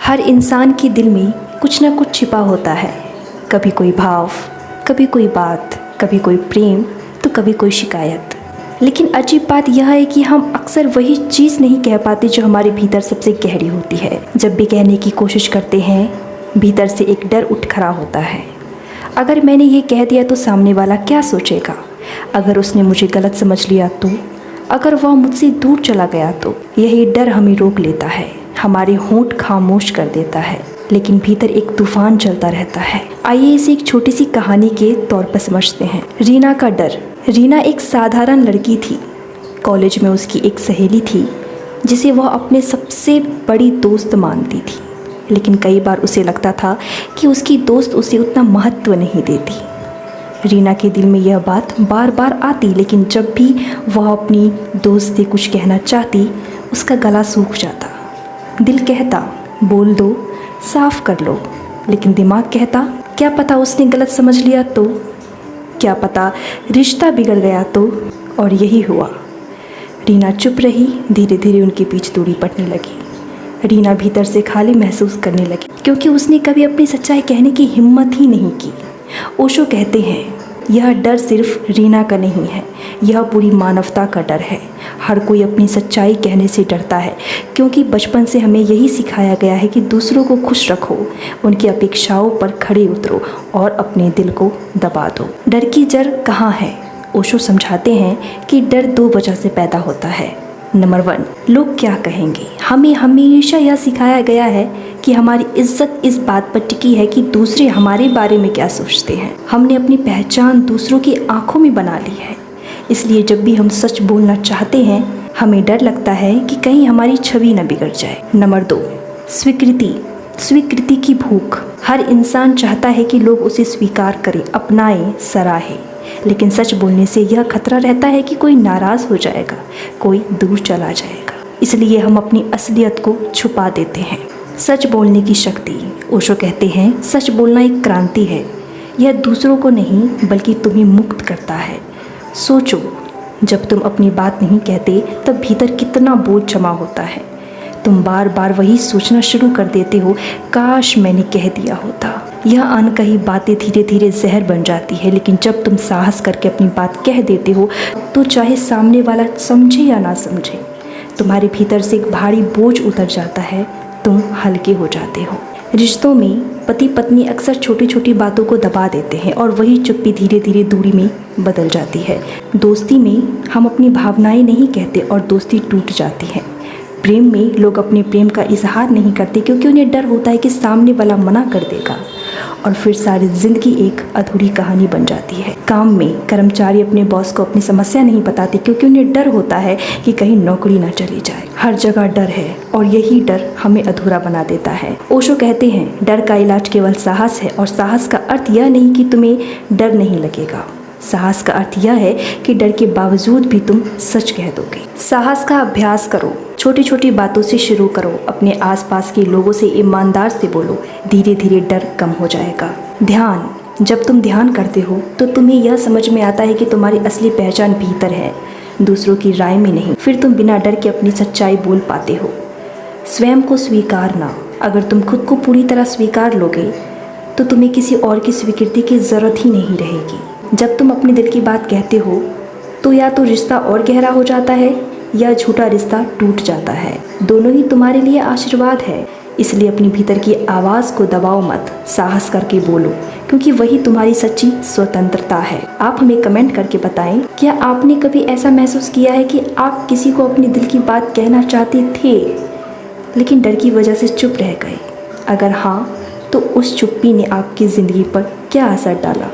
हर इंसान के दिल में कुछ ना कुछ छिपा होता है। कभी कोई भाव, कभी कोई बात, कभी कोई प्रेम, तो कभी कोई शिकायत। लेकिन अजीब बात यह है कि हम अक्सर वही चीज़ नहीं कह पाते जो हमारे भीतर सबसे गहरी होती है। जब भी कहने की कोशिश करते हैं, भीतर से एक डर उठ खड़ा होता है। अगर मैंने ये कह दिया तो सामने वाला क्या सोचेगा? अगर उसने मुझे गलत समझ लिया तो? अगर वह मुझसे दूर चला गया तो? यही डर हमें रोक लेता है, हमारे होंठ खामोश कर देता है, लेकिन भीतर एक तूफान चलता रहता है। आइए इसे एक छोटी सी कहानी के तौर पर समझते हैं। रीना का डर। रीना एक साधारण लड़की थी। कॉलेज में उसकी एक सहेली थी जिसे वह अपने सबसे बड़ी दोस्त मानती थी, लेकिन कई बार उसे लगता था कि उसकी दोस्त उसे उतना महत्व नहीं देती। रीना के दिल में यह बात बार बार आती, लेकिन जब भी वह अपनी दोस्त से कुछ कहना चाहती, उसका गला सूख जाता। दिल कहता बोल दो, साफ कर लो, लेकिन दिमाग कहता क्या पता उसने गलत समझ लिया तो, क्या पता रिश्ता बिगड़ गया तो। और यही हुआ। रीना चुप रही। धीरे धीरे उनके बीच दूरी पड़ने लगी। रीना भीतर से खाली महसूस करने लगी, क्योंकि उसने कभी अपनी सच्चाई कहने की हिम्मत ही नहीं की। ओशो कहते हैं यह डर सिर्फ रीना का नहीं है, यह पूरी मानवता का डर है। हर कोई अपनी सच्चाई कहने से डरता है, क्योंकि बचपन से हमें यही सिखाया गया है कि दूसरों को खुश रखो, उनकी अपेक्षाओं पर खड़े उतरो और अपने दिल को दबा दो। डर की जड़ कहाँ है? ओशो समझाते हैं कि डर दो वजह से पैदा होता है। नंबर 1, लोग क्या कहेंगे। हमें हमेशा यह सिखाया गया है कि हमारी इज्जत इस बात पर टिकी है कि दूसरे हमारे बारे में क्या सोचते हैं। हमने अपनी पहचान दूसरों की आंखों में बना ली है, इसलिए जब भी हम सच बोलना चाहते हैं, हमें डर लगता है कि कहीं हमारी छवि न बिगड़ जाए। नंबर 2, स्वीकृति की भूख। हर इंसान चाहता है कि लोग उसे स्वीकार करें, अपनाएं, सराहें, लेकिन सच बोलने से यह खतरा रहता है कि कोई नाराज़ हो जाएगा, कोई दूर चला जाएगा। इसलिए हम अपनी असलियत को छुपा देते हैं। सच बोलने की शक्ति। ओशो कहते हैं सच बोलना एक क्रांति है। यह दूसरों को नहीं बल्कि तुम्हें मुक्त करता है। सोचो, जब तुम अपनी बात नहीं कहते तब भीतर कितना बोझ जमा होता है। तुम बार बार वही सोचना शुरू कर देते हो, काश मैंने कह दिया होता। यह अनकही बातें धीरे धीरे जहर बन जाती है, लेकिन जब तुम साहस करके अपनी बात कह देते हो, तो चाहे सामने वाला समझे या ना समझे, तुम्हारे भीतर से एक भारी बोझ उतर जाता है, तुम हल्के हो जाते हो। रिश्तों में पति पत्नी अक्सर छोटी छोटी बातों को दबा देते हैं और वही चुप्पी धीरे धीरे दूरी में बदल जाती है। दोस्ती में हम अपनी भावनाएं नहीं कहते और दोस्ती टूट जाती है। प्रेम में लोग अपने प्रेम का इजहार नहीं करते, क्योंकि उन्हें डर होता है कि सामने वाला मना कर देगा, और फिर सारी जिंदगी एक अधूरी कहानी बन जाती है। काम में कर्मचारी अपने बॉस को अपनी समस्या नहीं बताते, क्योंकि उन्हें डर होता है कि कहीं नौकरी ना चली जाए। हर जगह डर है और यही डर हमें अधूरा बना देता है। ओशो कहते हैं डर का इलाज केवल साहस है, और साहस का अर्थ यह नहीं कि तुम्हें डर नहीं लगेगा। साहस का अर्थ यह है कि डर के बावजूद भी तुम सच कह दोगे। साहस का अभ्यास करो, छोटी छोटी बातों से शुरू करो, अपने आसपास के लोगों से ईमानदार से बोलो, धीरे धीरे डर कम हो जाएगा। ध्यान। जब तुम ध्यान करते हो तो तुम्हें यह समझ में आता है कि तुम्हारी असली पहचान भीतर है, दूसरों की राय में नहीं। फिर तुम बिना डर के अपनी सच्चाई बोल पाते हो। स्वयं को स्वीकारना। अगर तुम खुद को पूरी तरह स्वीकार लोगे तो तुम्हें किसी और की स्वीकृति की ज़रूरत ही नहीं रहेगी। जब तुम अपने दिल की बात कहते हो तो या तो रिश्ता और गहरा हो जाता है या झूठा रिश्ता टूट जाता है। दोनों ही तुम्हारे लिए आशीर्वाद है। इसलिए अपनी भीतर की आवाज़ को दबाओ मत, साहस करके बोलो, क्योंकि वही तुम्हारी सच्ची स्वतंत्रता है। आप हमें कमेंट करके बताएं, क्या आपने कभी ऐसा महसूस किया है कि आप किसी को अपने दिल की बात कहना चाहते थे, लेकिन डर की वजह से चुप रह गए? अगर हाँ, तो उस चुप्पी ने आपकी ज़िंदगी पर क्या असर डाला?